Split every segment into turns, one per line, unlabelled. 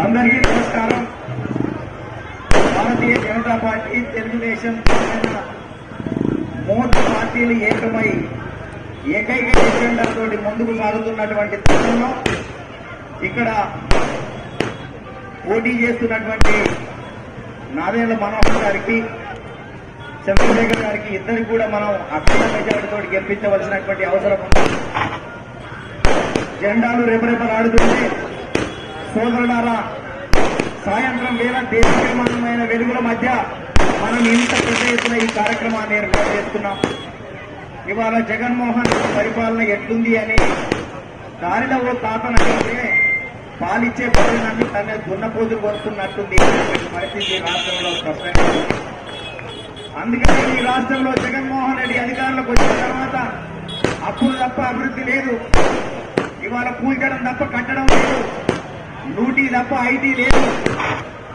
అందరికీ నమస్కారం. భారతీయ జనతా పార్టీ, తెలుగుదేశం, మూడు పార్టీలు ఏకమై ఏకైక ఎజెండాతో ముందుకు సాగుతున్నటువంటి తరుణంలో ఇక్కడ పోటీ చేస్తున్నటువంటి నాదేళ్ల మనోహర్ గారికి, చంద్రశేఖర్ గారికి ఇద్దరికి కూడా మనం అఖండ మెజారిటీతో గెలిపించవలసినటువంటి అవసరం ఉంది. జెండాలు రెపరెపలాడుతుంటే సోదరులారా, సాయంత్రం వేళ దేశ నిర్మాణమైన వెలుగుల మధ్య మనం ఇంత పెద్ద ఎత్తున ఈ కార్యక్రమాన్ని ఏర్పాటు చేస్తున్నాం. ఇవాళ జగన్మోహన్ రెడ్డి పరిపాలన ఎట్లుంది అని దారిలో ఓ తాతనైతే పాలిచ్చే పరిణాన్ని తన దున్నపోతులు కొనుక్కున్నట్టుంది పరిస్థితి రాష్ట్రంలో స్పష్టంగా. అందుకని ఈ రాష్ట్రంలో జగన్మోహన్ రెడ్డి అధికారంలోకి వచ్చిన తర్వాత అప్పులు తప్ప అభివృద్ధి లేదు, ఇవాళ కూల్చడం తప్ప కట్టడం లేదు, లూటీ తప్ప ఐటీ లేదు,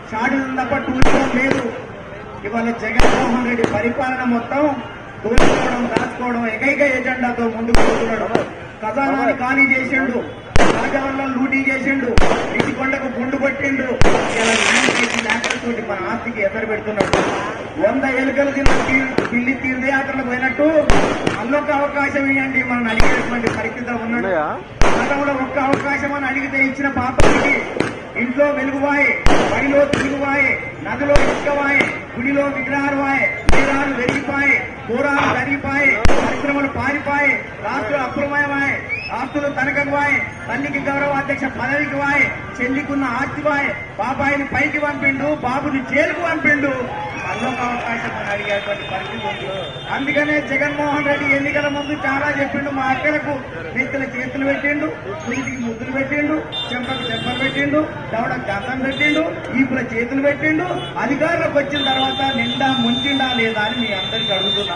షాడులు తప్ప టూరిజం లేదు. ఇవాళ జగన్మోహన్ రెడ్డి పరిపాలన మొత్తం దోచుకోవడం, దాచుకోవడం ఏకైక ఎజెండాతో ముందుకు పోతున్నాడు. ఖజానాన్ని ఖాళీ చేసిండు, రాజవరంలో లూటీ చేసిండు, ఇటుకొండకు గుండు కొట్టిండు. ఇలా తోటి మన ఆస్తికి ఎదురు పెడుతున్నాడు. 100 ఎలుకలు తిన్న పిల్లి తీర్థయాత్రలు పోయినట్టు అల్లొక్క అవకాశం ఇవ్వండి మనం అడిగేటువంటి పరిస్థితి ఉన్నాడు. గతంలో ఒక్క అవకాశం అని అడిగితే ఇచ్చిన పాపానికి ఇంట్లో వెలుగువాయే, బడిలో తిరుగువాయే, నదిలో ఇసుకవాయే, గుడిలో విగ్రహాలువాయే, తీరాలు వెరిగిపాయే, కూరాలు కరిగిపాయే, పరిశ్రమలు పారిపాయే, రాష్ట్రాలు అప్రమయమాయే, ఆస్తులు తనకవాయే, తల్లికి గౌరవ అధ్యక్ష పదవికి వాయే, చెల్లికున్న ఆస్తివాయే, బాబాయిని పైకి పంపిండు, బాబుని జైలుకు పంపిండు. మరొక అవకాశం అని అడిగేటువంటి పరిస్థితి ఉంది. అందుకనే జగన్మోహన్ రెడ్డి ఎన్నికల ముందు చాలా చెప్పిండు. మా అక్కలకు నెత్తుల చేతులు పెట్టిండు, పులికి ముద్దులు పెట్టిండు, చెంపకు చెంపలు పెట్టిండు, దవడకు గంధం పెట్టిండు, ఈపుల చేతులు పెట్టిండు. అధికారులకు వచ్చిన తర్వాత నిండా ముంచిండా లేదా అని మీ అందరికీ అడుగుతున్నా.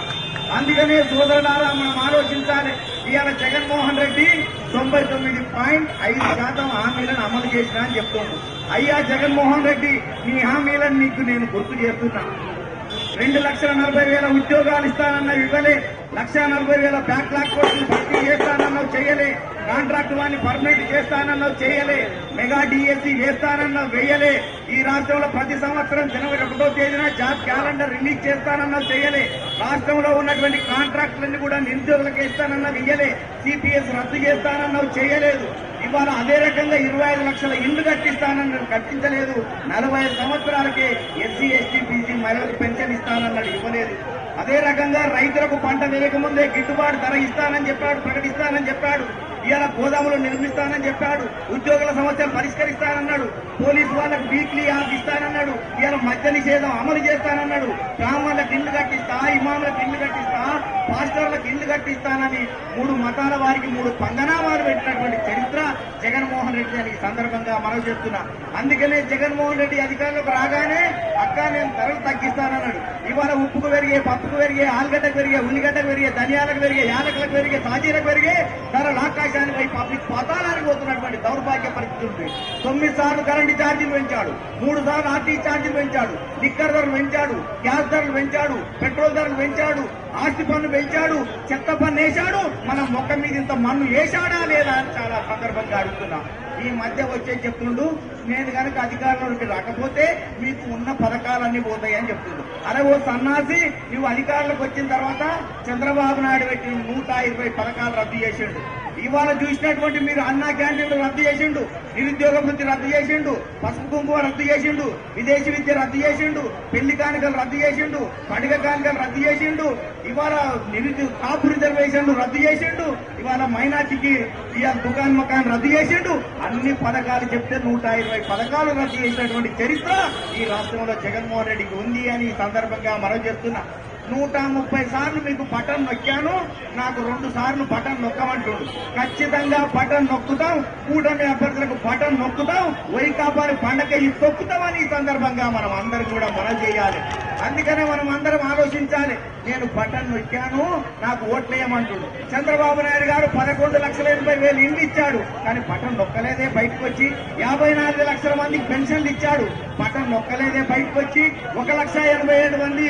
అందుకనే సోదరులారా, మనం ఆలోచించాలి. ఇవాళ జగన్మోహన్ రెడ్డి 99.5% హామీలను అమలు చేసినా అని చెప్తున్నాడు. అయ్యా జగన్మోహన్ రెడ్డి, నీ హామీలను నీకు నేను గుర్తు చేస్తున్నా. 2,40,000 ఉద్యోగాలు ఇస్తానన్నావు, ఇవ్వలే. 1,40,000 బ్యాక్లాగ్ కోర్సులు భర్తీ చేస్తానన్నావు, చేయలే. కాంట్రాక్ట్ వారిని పర్మనెంట్ చేస్తానన్నావు, చేయలే. మెగా డిఎస్సీ వేస్తానన్నావు, వేయలే. ఈ రాష్ట్రంలో ప్రతి సంవత్సరం జనవరి 1వ తేదీన జాబ్ క్యాలెండర్ రిలీజ్ చేస్తానన్నావు, చేయలే. రాష్ట్రంలో ఉన్నటువంటి కాంట్రాక్టులన్నీ కూడా నిరుద్యోగులకు ఇస్తానన్నావు, ఇయ్యలే. సిపిఎస్ రద్దు చేస్తానన్నావు, చేయలేదు. ఇవాళ అదే రకంగా 25 లక్షల ఇళ్లు కట్టిస్తానన్నాడు, కట్టించలేదు. 45 సంవత్సరాలకే ఎస్సీ, ఎస్టీ, బీసీ మహిళలకు పెన్షన్ ఇస్తానన్నాడు, ఇవ్వలేదు. అదే రకంగా రైతులకు పంట వేయకముందే గిట్టుబాటు ధర ఇస్తానని చెప్పాడు, ప్రకటిస్తానని చెప్పాడు. ఇవాళ గోదాములు నిర్మిస్తానని చెప్పాడు. ఉద్యోగుల సమస్యలు పరిష్కరిస్తానన్నాడు. పోలీసు వాళ్ళకు వీక్లీ ఆఫ్ ఇస్తానన్నాడు. ఇవాళ మద్య నిషేధం అమలు చేస్తానన్నాడు. బ్రాహ్మణులకు ఇళ్లు కట్టిస్తా, ఇమాములకు ఇళ్లు కట్టిస్తా, పాస్టర్లకు ఇళ్లు కట్టిస్తానని 3 మతాల వారికి 3 పంగనామాలు పెట్టినటువంటి చరిత్ర జగన్మోహన్ రెడ్డి అని ఈ సందర్భంగా మనవి చేస్తున్నా. అందుకనే జగన్మోహన్ రెడ్డి అధికారంలోకి రాగానే అక్క నేను ధరలు తగ్గిస్తానన్నాడు. ఇవాళ ఉప్పుకు పెరిగే, పప్పుకు పెరిగే, ఆలుగడ్డకు పెరిగే, ఉల్లిగడ్డకు పెరిగే, ధనియాలకు పెరిగే, యాలకులకు పెరిగే, సాజీలకు పెరిగే ధరలు ఆకాశానికి పబ్లిక్ పాతాళానికి పోతున్నటువంటి దౌర్భాగ్య పరిస్థితి ఉంది. 9 సార్లు కరెంటు ఛార్జీలు పెంచాడు, 3 సార్లు ఆర్టీ ఛార్జీలు పెంచాడు, లిక్కర్ ధరలు పెంచాడు, గ్యాస్ ధరలు పెంచాడు, పెట్రోల్ ధరలు పెంచాడు, ఆస్తి పన్ను పెంచాడు, చెత్త పన్ను వేశాడు. మనం మొక్క మీద ఇంత మన్ను వేశాడా లేదా అని చాలా సందర్భంగా అడుగుతున్నా. ఈ మధ్య వచ్చే చెప్తుండు, నేను కనుక అధికారంలోకి రాకపోతే మీకు ఉన్న పథకాలన్నీ పోతాయని చెప్తుండు. అరే ఓ సన్నాసి, నువ్వు అధికారంలోకి వచ్చిన తర్వాత చంద్రబాబు నాయుడు పెట్టిన 120 పథకాలు రద్దు చేసిండు. ఇవాళ చూసినటువంటి మీరు అన్నా క్యాంటీన్లు రద్దు చేసిండు, నిరుద్యోగ వృత్తి రద్దు చేసిండు, పసుపు కుంకుమ రద్దు చేసిండు, విదేశీ విద్య రద్దు చేసిండు, పెళ్లి కానుకలు రద్దు చేసిండు, పండుగ కానుకలు రద్దు చేసిండు. ఇవాళ కాపు రిజర్వేషన్లు రద్దు చేసిండు. ఇవాళ మైనార్టీకి ఇవాళ దుకాన్ మకాన్ రద్దు చేసిండు. అన్ని పథకాలు చెప్తే 120 పథకాలు రద్దు చేసినటువంటి చరిత్ర ఈ రాష్ట్రంలో జగన్మోహన్ రెడ్డికి ఉంది అని ఈ సందర్భంగా మనవి చేస్తున్నా. 130 సార్లు మీకు బటన్ నొక్కాను, నాకు 2 సార్లు బటన్ నొక్కమంటుడు. ఖచ్చితంగా బటన్ నొక్కుతాం, కూటమి అభ్యర్థులకు బటన్ నొక్కుతాం, వైకాపాని పండగ తొక్కుతామని ఈ సందర్భంగా మనం అందరం కూడా మనవి చేయాలి. అందుకనే మనం అందరం ఆలోచించాలి. నేను బటన్ నొక్కాను, నాకు ఓట్లేయమంటుడు. చంద్రబాబు నాయుడు గారు 11,80,000 ఇండ్లు ఇచ్చాడు, కానీ బటన్ నొక్కలేదే బయటకు వచ్చి. 54 లక్షల మందికి పెన్షన్లు ఇచ్చాడు, బటన్ నొక్కలేదే బయటకు వచ్చి. 1,87,000 మంది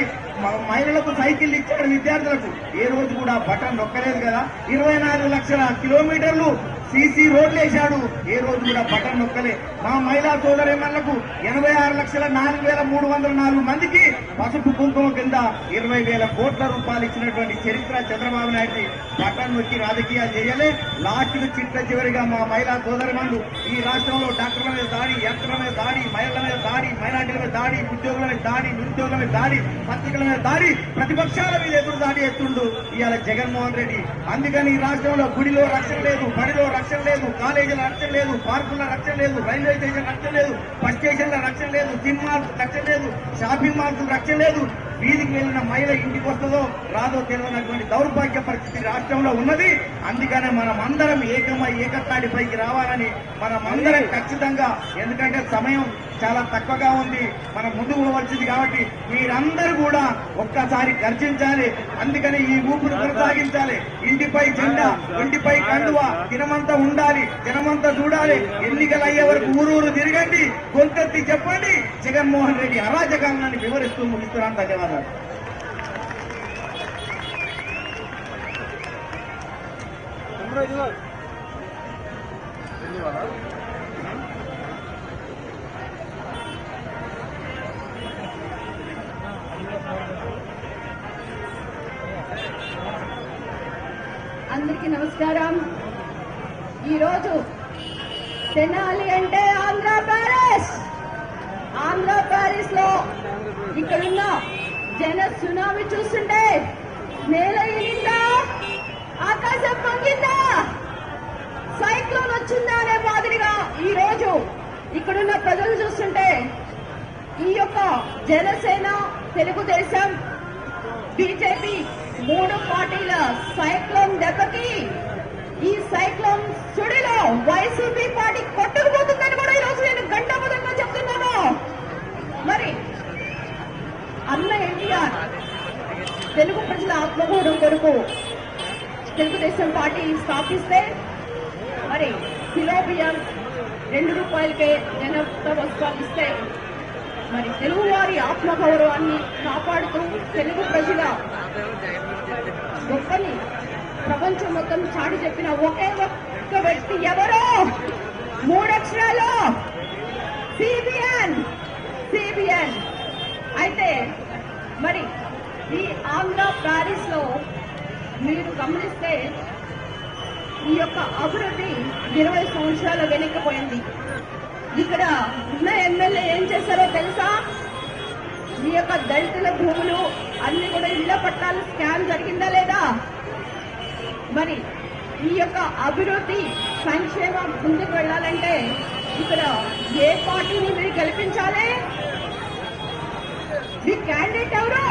మహిళలకు సైకిల్ ఇచ్చాడు, విద్యార్థులకు. ఏ రోజు కూడా బటన్ నొక్కలేదు కదా. 24 లక్షల కిలోమీటర్లు సీసీ రోడ్లు వేశాడు, ఏ రోజు కూడా బటన్ నొక్కలే. మా మహిళా సోదరిమణులకు 86,04,304 మందికి పసుపు కుంకుమ కింద 20,000 కోట్ల రూపాయలు ఇచ్చినటువంటి చరిత్ర చంద్రబాబు నాయుడు బటన్ నొక్కి రాజకీయాలు చేయలే. లాస్ట్ చిట్ట చివరిగా మా మహిళా సోదరిమణులు ఈ రాష్ట్రంలో డాక్టర్ల మీద దాడి, యంత్రుల మీద దాడి, మహిళల మీద దాడి, మైనార్టీల మీద దాడి, ఉద్యోగుల మీద దాడి, నిరుద్యోగుల మీద దాడి, పత్రికల మీద దాడి, ప్రతిపక్షాల మీద ఎదురు దాడి ఎత్తుండు ఇవాళ జగన్మోహన్ రెడ్డి. అందుకని ఈ రాష్ట్రంలో గుడిలో రక్షణ లేదు, బడిలో రక్షణ లేదు, కాలేజీల రక్షణ లేదు, పార్కుల రక్షణ లేదు, రైల్వే స్టేషన్ రక్షణ లేదు, బస్ స్టేషన్ల రక్షణ లేదు, సినిమాలకు రక్షణ లేదు, షాపింగ్ మాల్స్ రక్షణ లేదు. వీధికి వెళ్లిన మహిళ ఇంటికి వస్తుందో రాదో తెలియనటువంటి దౌర్భాగ్య పరిస్థితి రాష్ట్రంలో ఉన్నది. అందుకనే మనం అందరం ఏకతాడిపైకి రావాలని మనమందరం ఖచ్చితంగా, ఎందుకంటే సమయం చాలా తక్కువగా ఉంది, మనం ముందుకు పోవలసింది కాబట్టి మీరందరూ కూడా ఒక్కసారి గర్జించాలి. అందుకని ఈ ఊపును కొనసాగించాలి. ఇంటిపై జెండా, ఒంటిపై కండువా, దినమంతా ఉండాలి, జనమంతా చూడాలి. ఎన్నికలు అయ్యే వరకు ఊరూరు తిరగండి, గొంతెత్తి చెప్పండి. జగన్మోహన్ రెడ్డి అరాజకాలను వివరిస్తూ ముగిస్తున్నాను. ధన్యవాదాలు.
అందరికీ నమస్కారం. ఈరోజు తెనాలి అంటే ఆంధ్ర ప్యారిస్ లో ఇక్కడున్న జన సునామీ చూస్తుంటే నేల ఇనిందా, ఆకాశం పొంగిందా, సైక్లోన్ వచ్చిందా అనే మాదిరిగా ఈ రోజు ఇక్కడున్న ప్రజలు చూస్తుంటే ఈ యొక్క జనసేన, తెలుగుదేశం, బీజేపీ 3 పార్టీల సైక్లోన్ దెబ్బకి ఈ సైక్లోన్ సుడిలో వైసీపీ పార్టీ కొట్టుకుపోతుందని కూడా ఈరోజు నేను గంటాపదంగా చెప్తున్నాను. మరి అన్న ఎన్టీఆర్ తెలుగు ప్రజల ఆత్మగౌరవం కొరకు తెలుగుదేశం పార్టీ స్థాపిస్తే మరి కిలో బియ్యం 2 రూపాయలకే జనతా వస్త్రాలు ఇస్తే మరి తెలుగువారి ఆత్మగౌరవాన్ని కాపాడుతూ తెలుగు ప్రజల గొప్పని ప్రపంచం మొత్తం చాటి చెప్పిన ఒకే ఒక్క వ్యక్తి ఎవరో 3 అక్షరాలు సిబిఎన్. అయితే మరి ఈ ఆంధ్ర ప్యారిస్ లో మీరు గమనిస్తే ఈ యొక్క అభివృద్ధి 20 సంవత్సరాల వెనక్కిపోయింది. ఇక్కడ ఉన్న ఎమ్మెల్యే ఏం చేశారో తెలుసా? మీ యొక్క దళితుల భూములు అన్ని కూడా ఇళ్ల పట్టాలు స్కామ్ జరిగిందా లేదా? మరి ఈ యొక్క అభివృద్ధి సంక్షేమం ముందుకు వెళ్లాలంటే ఇక్కడ ఏ పార్టీని మీరు గెలిపించాలి? మీ క్యాండిడేట్ ఎవరు?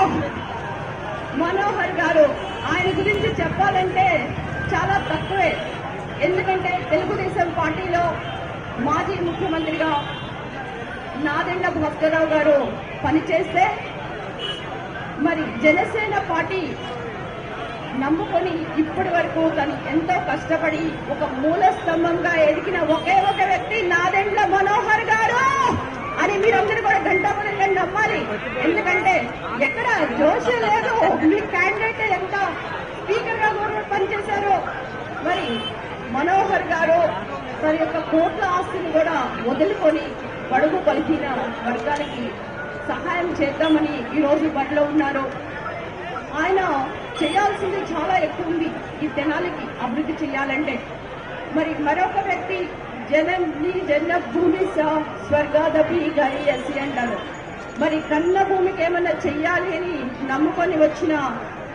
మనోహర్ గారు. ఆయన గురించి చెప్పాలంటే చాలా తక్కువే. ఎందుకంటే తెలుగుదేశం పార్టీలో మాజీ ముఖ్యమంత్రిగా నాదెండ్ల భాస్కరరావు గారు పనిచేస్తే మరి జనసేన పార్టీ నమ్ముకొని ఇప్పటి వరకు తను ఎంతో కష్టపడి ఒక మూల స్తంభంగా ఎదిగిన ఒకే ఒక వ్యక్తి నాదెండ్ల మనోహర్ గారు అని మీరందరూ కూడా గంటాపదంగా నమ్మాలి. ఎందుకంటే ఎక్కడ జోష్ లేదు. మీ క్యాండిడేట్ ఎంత స్పీకర్ గా కూడా పనిచేశారు. మరి మనోహర్ గారు తన యొక్క కోట్ల ఆస్తిని కూడా వదులుకొని బడుగు పలికిన వర్గాలకి సహాయం చేద్దామని ఈ రోజు బడిలో ఉన్నారు. ఆయన చేయాల్సింది చాలా ఎక్కువ ఉంది ఈ తెనాలికి అభివృద్ధి చేయాలంటే. మరి మరొక వ్యక్తి జన్మభూమి స్వర్గాదపి గరీయసి అంటారు. మరి కన్న భూమికి ఏమన్నా చెయ్యాలి అని నమ్ముకొని వచ్చిన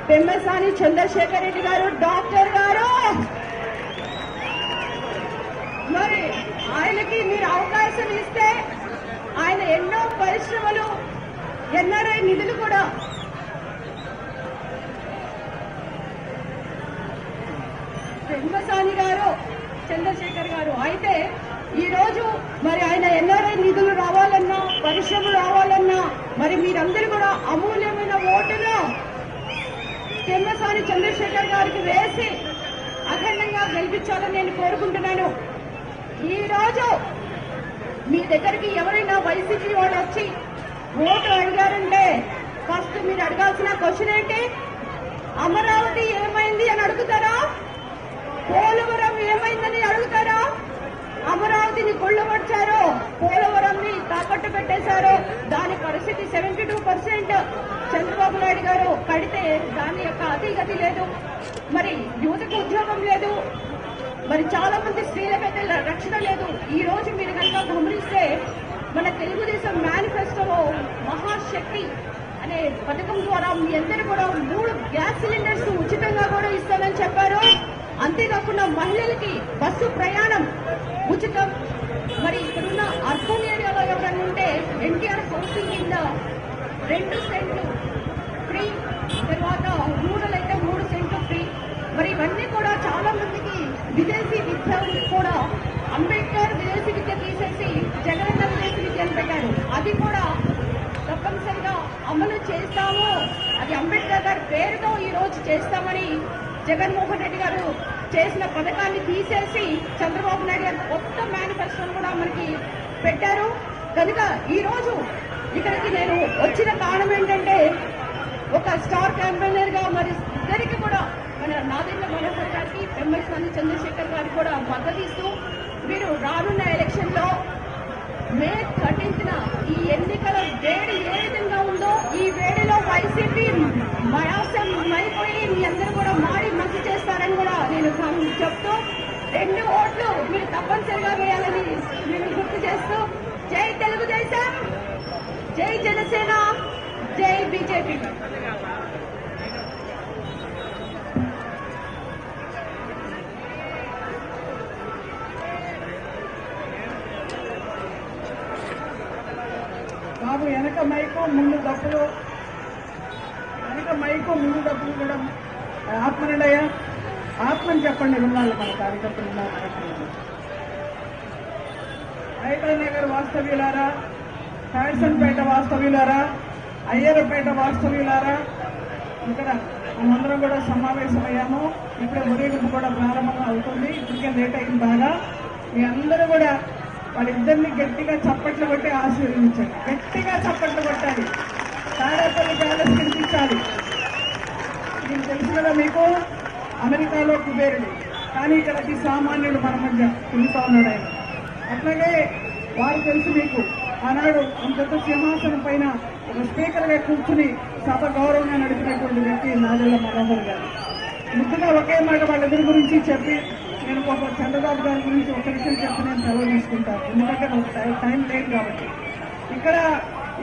పెమ్మసాని చంద్రశేఖర్ రెడ్డి గారు, డాక్టర్ గారు, మరి ఆయనకి మీరు అవకాశం ఇస్తే ఆయన ఎన్నో పరిశ్రమలు, ఎన్ఆర్ఐ నిధులు కూడా పెమ్మసాని గారు, చంద్రశేఖర్ గారు అయితే ఈ రోజు మరి ఆయన ఎన్ఆర్ఐ నిధులు రావాలన్నా, పరిశ్రమలు రావాలన్నా మరి మీరందరూ కూడా అమూల్యమైన ఓటును పెమ్మసాని చంద్రశేఖర్ గారికి వేసి అఖండంగా గెలిపించాలని నేను కోరుకుంటున్నాను. ఈ రోజు మీ దగ్గరికి ఎవరైనా వైసీపీ వాళ్ళు వచ్చి ఓటు అడిగారంటే ఫస్ట్ మీరు అడగాల్సిన క్వశ్చన్ ఏంటి? అమరావతి ఏమైంది అని అడుగుతారా? పోలవరం ఏమైందని అడుగుతారా? అమరావతిని కొల్లగొచ్చారు, పోలవరంని తాకట్టు పెట్టేశారు. దాని పరిస్థితి 72% చంద్రబాబు నాయుడు గారు కడితే దాని యొక్క అతిగతి లేదు. మరి యువతకు ఉద్యోగం లేదు, మరి చాలా మంది స్త్రీలకైతే రక్షణ లేదు. ఈ రోజు మీరు కనుక గమనిస్తే మన తెలుగుదేశం మేనిఫెస్టోలో మహాశక్తి అనే పథకం ద్వారా మీ అందరూ కూడా 3 గ్యాస్ సిలిండర్స్ ఉచితంగా కూడా ఇస్తానని చెప్పారు. అంతేకాకుండా మహిళలకి బస్సు ప్రయాణం ఉచితం. మరి ఇక్కడున్న అర్బన్ ఏరియాలో ఎవరైనా ఉంటే ఎన్టీఆర్ హౌసింగ్ కింద 2 సెంట్లు ఫ్రీ, తర్వాత రూరల్ అయితే 3 సెంట్లు ఫ్రీ. మరి ఇవన్నీ కూడా చాలా మందికి విదేశీ విద్య కూడా అంబేద్కర్ విదేశీ విద్య తీసేసి జగనన్న విదేశీ విద్యను పెట్టారు. అది కూడా తప్పనిసరిగా అమలు చేస్తాము. అది అంబేద్కర్ గారి పేరుతో ఈ రోజు చేస్తామని జగన్మోహన్ రెడ్డి గారు చేసిన పథకాన్ని తీసేసి చంద్రబాబు నాయుడు గారు కొత్త మేనిఫెస్టోను కూడా మనకి పెట్టారు. కనుక ఈ రోజు ఇక్కడికి నేను వచ్చిన కారణం ఏంటంటే ఒక స్టార్ క్యాంపెయినర్ గా మరి ఇద్దరికి కూడా మన నాదెండ్ల మనోహర్ గారికి, ఎంఎస్ మంది చంద్రశేఖర్ గారికి కూడా మద్దతు ఇస్తూ మీరు రానున్న ఎలక్షన్ లో మే 13న ఈ ఎన్నికల వేడి ఏ విధంగా ఉందో ఈ వేడిలో వైసీపీ మయాసం మైపోయి మీ అందరూ కూడా మాడి మంచి చేస్తారని కూడా నేను చెప్తూ 2 ఓట్లు మీరు తప్పనిసరిగా వేయాలని నేను గుర్తు చేస్తూ జై తెలుగుదేశం, జై జనసేన, జై బీజేపీ.
బాబు వెనక మైకు ముందు డప్పులు, వెనక మైకు ముందు డప్పులు కూడా ఆత్మనిడయ్యా, ఆత్మని చెప్పండి. విన్నాళ్ళు మన కార్యకర్తలు ఉన్నారు. హైదరాబాద్ వాస్తవ్యులారా, ఫ్యాషన్పేట వాస్తవ్యులారా, అయ్యరపేట వాస్తవ్యులారా, ఇక్కడ మనందరం కూడా సమావేశమయ్యాము. ఇప్పుడే ఊరేగింపు కూడా ప్రారంభం అవుతుంది. ఇప్పటికే లేట్ అయింది బాగా. మీ అందరూ కూడా వాళ్ళిద్దరిని గట్టిగా చప్పట్లు కొట్టి ఆశీర్వదించండి. గట్టిగా చప్పట్లు కొట్టాలి, తాడేపల్లి ప్యాలెస్ కనిపించాలి. మీకు తెలుసు కదా, మీకు అమెరికాలో కుబేరుడు, కానీ ఇక్కడ అతి సామాన్యుడు మన మధ్య తిరుగుతా ఉన్నాడు ఆయన. అట్లాగే వారు తెలుసు మీకు, ఆనాడు అంత సింహాసనం పైన ఒక స్పీకర్ గా కూర్చుని సభ గౌరవంగా నడిపినటువంటి వ్యక్తి నాదెళ్ల మనోహర్ గారు. ముఖ్యంగా ఒకే మాట వాళ్ళిద్దరి గురించి చెప్పి నేను ఒక చంద్రబాబు గారి గురించి ఒక విషయం చెప్పి నేను సెలవు తీసుకుంటాను. ఎందుకంటే నాకు టైం లేదు కాబట్టి. ఇక్కడ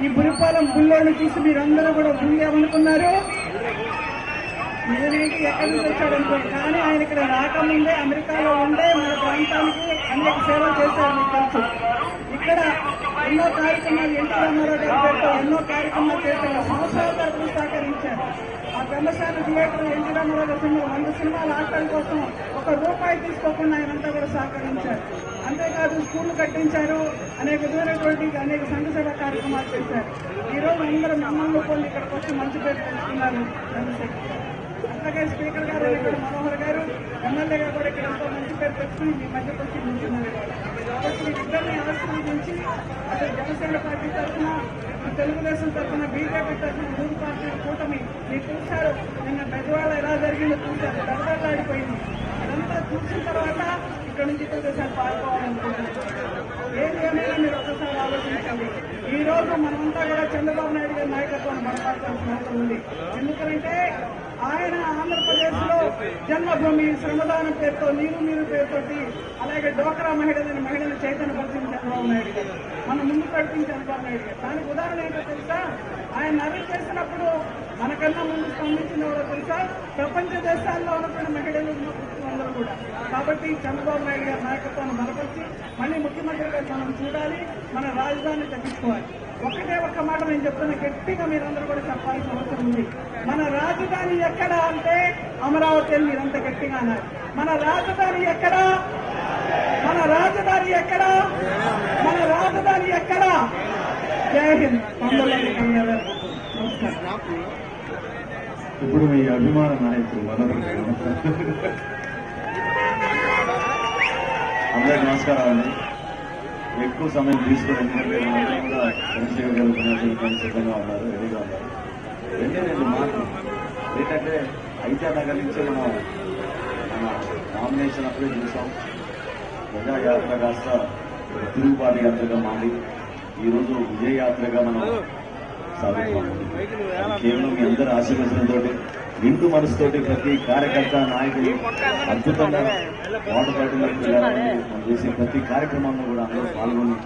ఈ బురిపాలెం బుల్లోని చూసి మీరందరూ కూడా బుల్లి ఏమనుకున్నారు, నేనేంటి ఎక్కడి నుంచి వచ్చాడనుకోండి. కానీ ఆయన ఇక్కడ రాకముందే అమెరికాలో ఉండే మన ప్రాంతానికి అనేక సేవలు చేశారు. మీకు తెలుసు, ఇక్కడ ఎన్నో కార్యక్రమాలు ఎన్టీ రామారావు గారి పేరుతో ఎన్నో కార్యక్రమాలు చేశారు. సంవత్సరాల తరపున సహకరించారు. ఆ బ్రహ్మశాల థియేటర్ ఎన్టీ రామారావు గారి 100 సినిమాలు ఆడటం కోసం ₹1 తీసుకోకుండా ఆయనంతా కూడా సహకరించారు. అంతేకాదు స్కూళ్లు కట్టించారు, అనేక విధమైనటువంటి అనేక సంఘ సేవా కార్యక్రమాలు చేశారు. ఈ రోజు అందరూ మమ్మల్ని కొన్ని ఇక్కడికి వచ్చి మంచి పేరు తెలుసుకున్నారు. అట్లాగే స్పీకర్ గారు ఇక్కడ మనోహర్ గారు, ఎమ్మెల్యేగా కూడా ఇక్కడ ఎంతో మంచి పేరు తెచ్చుకుని మీ మధ్యకు వచ్చి నిల్చున్నారు. కాబట్టి వీరిద్దరిని ఆశీర్వదించి అటు జనసేన పార్టీ తరఫున, తెలుగుదేశం తరఫున, బీజేపీ తరఫున 3 పార్టీల కూటమి మీరు చూశారు. నిన్న బెజవాడ ఎలా జరిగిందో చూశారు, దడదడలాడిపోయింది. అదంతా చూసిన తర్వాత ఇక్కడ నుంచి తెలుగుదేశం పాల్గొవాలనుకుంటున్నారు. ఏది ఏమైనా మీరు ఒకసారి ఆలోచించండి. ఈ రోజు మనమంతా కూడా చంద్రబాబు నాయుడు గారి నాయకత్వాన్ని బలపడాల్సిన అవసరం ఉంది. ఎందుకంటే ఆయన ఆంధ్రప్రదేశ్ లో జన్మభూమి శ్రమదానం పేరుతో, నీరు పేరుతోటి, అలాగే డోక్రా మహిళలు చైతన్యపరిచిన చంద్రబాబు నాయుడు గారు, మన ముందు పడిన చంద్రబాబు నాయుడు గారు. దానికి ఉదాహరణ ఏంటో తెలుసా, ఆయన అరెస్ట్ చేసినప్పుడు మనకన్నా ముందు స్పందించిన ఎవరో తెలుసా, ప్రపంచ దేశాల్లో ఉన్నటువంటి మహిళలు అందరూ కూడా. కాబట్టి చంద్రబాబు నాయుడు గారి నాయకత్వాన్ని బలపరిచి మళ్ళీ ముఖ్యమంత్రిగా మనం చూడాలి, మన రాజధాని తగ్గించుకోవాలి. ఒకటే ఒక్క మాట నేను చెప్తున్నా, గట్టిగా మీరందరూ కూడా చెప్పాల్సిన అవసరం ఉంది. మన రాజధాని ఎక్కడ అంటే అమరావతి అని మీరంతా గట్టిగా అన్నారు. మన రాజధాని ఎక్కడ, మన రాజధాని ఎక్కడ, మన రాజధాని ఎక్కడ? జై హింద్. నమస్కారం.
ఇప్పుడు మీ అభిమాన నాయకుడు మనోహర్ అందరికీ నమస్కారం అండి. ఎక్కువ సమయం తీసుకుని ఎందుకంటే మనందరం కూడా చంద్రశేఖర్ గారు ఉపన్యాసం సిద్ధంగా ఉన్నారు, రెడీగా ఉన్నారు. 2 మాటలు ఏంటంటే ఐక్య నగర్ నుంచి మన నామినేషన్ అప్పుడే చూసాం. ప్రజాయాత్ర కాస్త ఒక తిరుగుబాటు యాత్రగా మారి ఈరోజు విజయయాత్రగా మనం సాగుతున్నాం. కేవలం మీ అందరి ఆశీర్వచనంతో నిండు మనసుతోటి ప్రతి కార్యకర్త నాయకులు అద్భుతంగా వాటర్ బాటిల్లోకి వెళ్ళాలని మనం చేసే ప్రతి కార్యక్రమంలో కూడా అందరూ పాల్గొని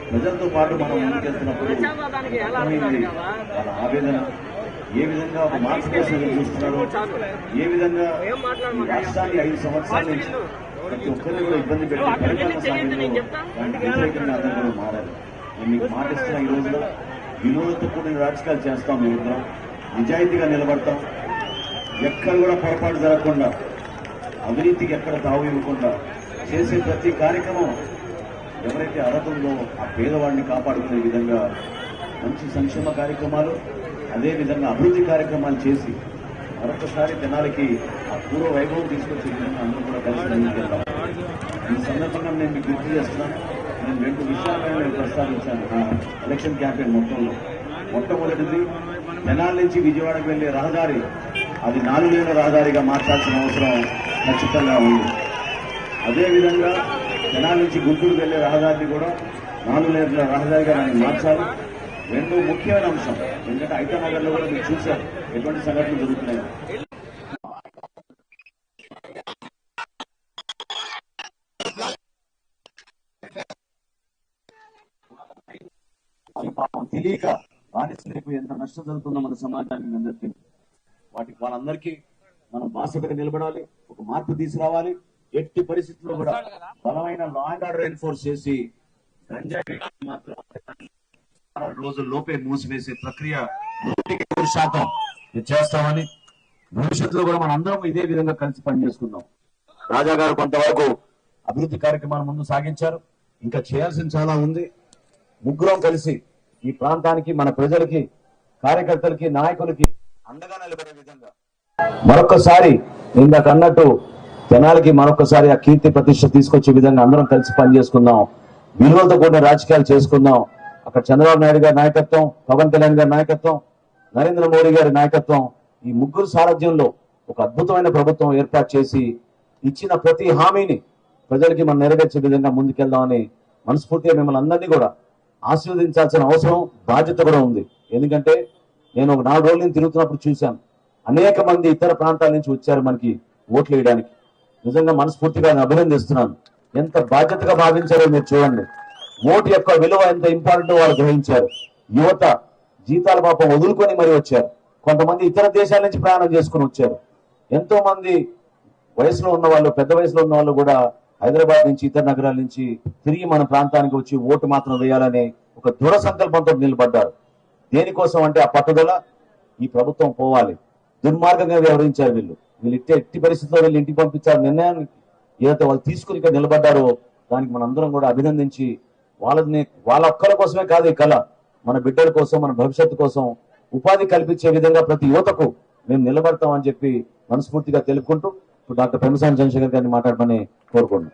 ప్రజలతో పాటు మనం ముందుకెళ్తున్నప్పుడు అర్థమైంది వాళ్ళ ఆవేదన, ఏ విధంగా ఒక మార్పు కోసం చూస్తున్నారో, ఏ విధంగా ఈ రాష్ట్రాన్ని 5 సంవత్సరాల నుంచి ప్రతి ఒక్కరిని కూడా ఇబ్బంది పెట్టి పరిపాలన సాయంలో దానికి వ్యతిరేకంగా అందరూ కూడా మారారు. నేను మీకు మాటిస్తున్న ఈ రోజులో వినోదంతో కూడిన రాజకీయాలు చేస్తాం. మేము నిజాయితీగా నిలబడతాం. ఎక్కడ కూడా పొరపాటు జరగకుండా, అవినీతికి ఎక్కడ తావు ఇవ్వకుండా చేసే ప్రతి కార్యక్రమం ఎవరైతే అర్హతలో ఆ పేదవాడిని కాపాడుకునే విధంగా మంచి సంక్షేమ కార్యక్రమాలు, అదేవిధంగా అభివృద్ధి కార్యక్రమాలు చేసి మరొకసారి జనాలకి ఆ పూర్వ వైభవం తీసుకొచ్చే విధంగా అందరూ కూడా కలిసి ముందుకెళ్తాం. ఈ సందర్భంగా నేను మీకు గుర్తు చేస్తున్నాను. నేను 2 విషయాలను ప్రస్తావించాను నా ఎలక్షన్ క్యాంపెయిన్ మొత్తంలో. మొట్టమొదటిది, తెనాలి నుంచి విజయవాడకు వెళ్లే రహదారి అది 4 లేన్ల రహదారిగా మార్చాల్సిన అవసరం ఖచ్చితంగా ఉంది. అదేవిధంగా తెనాలి నుంచి గుంటూరు వెళ్లే రహదారిని కూడా 4 లేన్ల రహదారిగా దాన్ని మార్చాలి. 2 ముఖ్యమైన అంశం, ఎందుకంటే ఐతానగర్ లో కూడా మీరు చూశారు ఎటువంటి సంఘటనలు జరుగుతున్నాయి. తెలియక బానిసలకు ఎంత నష్టం జరుగుతుందో మన సమాజానికి అందరికీ. వాళ్ళందరికీ మనం బాసటగా నిలబడాలి, ఒక మార్పు తీసుకురావాలి. ఎట్టి పరిస్థితుల్లో కూడా బలమైన లా అండ్ ఆర్డర్ ఎన్ఫోర్స్ చేసి గంజాయి మాత్రం రోజుల్లోపే మూసివేసే ప్రక్రియ 100% చేస్తామని భవిష్యత్తులో కూడా మన అందరం ఇదే విధంగా కలిసి పనిచేసుకుందాం. రాజా గారు కొంతవరకు అభివృద్ధి కార్యక్రమాలు ముందు సాగించారు. ఇంకా చేయాల్సిన చాలా ఉంది. ముగ్గురం కలిసి ఈ ప్రాంతానికి, మన ప్రజలకి, కార్యకర్తలకి, నాయకులకి అండగా నిలబడే విధంగా మరొకసారి ఇందాక అన్నట్టు జనాలకి మరొకసారి ఆ కీర్తి ప్రతిష్ట తీసుకొచ్చే విధంగా అందరం కలిసి పనిచేసుకుందాం. విలువలతో కూడిన రాజకీయాలు చేసుకుందాం. అక్కడ చంద్రబాబు నాయుడు గారి నాయకత్వం, పవన్ కళ్యాణ్ గారి నాయకత్వం, నరేంద్ర మోడీ గారి నాయకత్వం, ఈ ముగ్గురు సారథ్యంలో ఒక అద్భుతమైన ప్రభుత్వం ఏర్పాటు చేసి ఇచ్చిన ప్రతి హామీని ప్రజలకి మనం నెరవేర్చే విధంగా ముందుకెళ్దామని మనస్ఫూర్తిగా మిమ్మల్ని అందరినీ కూడా ఆశీర్వదించాల్సిన అవసరం, బాధ్యత కూడా ఉంది. ఎందుకంటే నేను ఒక 4 రోజుల నుంచి తిరుగుతున్నప్పుడు చూశాను, అనేక మంది ఇతర ప్రాంతాల నుంచి వచ్చారు మనకి ఓట్లు వేయడానికి. నిజంగా మనస్ఫూర్తిగా అభినందిస్తున్నాను. ఎంత బాధ్యతగా భావించారో మీరు చూడండి. ఓటు యొక్క విలువ ఎంత ఇంపార్టెంట్ వాళ్ళు గ్రహించారు. యువత జీతాల పాపం వదులుకొని మరి వచ్చారు. కొంతమంది ఇతర దేశాల నుంచి ప్రయాణం చేసుకుని వచ్చారు. ఎంతో మంది వయసులో ఉన్న వాళ్ళు, పెద్ద వయసులో ఉన్న వాళ్ళు కూడా హైదరాబాద్ నుంచి, ఇతర నగరాల నుంచి తిరిగి మన ప్రాంతానికి వచ్చి ఓటు మాత్రం వేయాలనే ఒక దృఢ సంకల్పంతో నిలబడ్డారు. దేనికోసం అంటే ఆ పట్టుదల, ఈ ప్రభుత్వం పోవాలి. దుర్మార్గంగా వ్యవహరించారు వీళ్ళు ఎట్టి పరిస్థితుల్లో వీళ్ళు ఇంటికి పంపించారు నిర్ణయాన్ని ఏదైతే వాళ్ళు తీసుకుని ఇక్కడ నిలబడ్డారో దానికి మనందరం కూడా అభినందించి వాళ్ళ ఒక్కల కోసమే కాదు, ఈ కళ మన బిడ్డల కోసం, మన భవిష్యత్తు కోసం ఉపాధి కల్పించే విధంగా ప్రతి యువతకు మేము నిలబడతామని చెప్పి మనస్ఫూర్తిగా తెలుపుకుంటూ ఇప్పుడు డాక్టర్ పెమ్మసాని చంద్రశేఖర్ గారిని మాట్లాడమని కోరుకుంటున్నాం.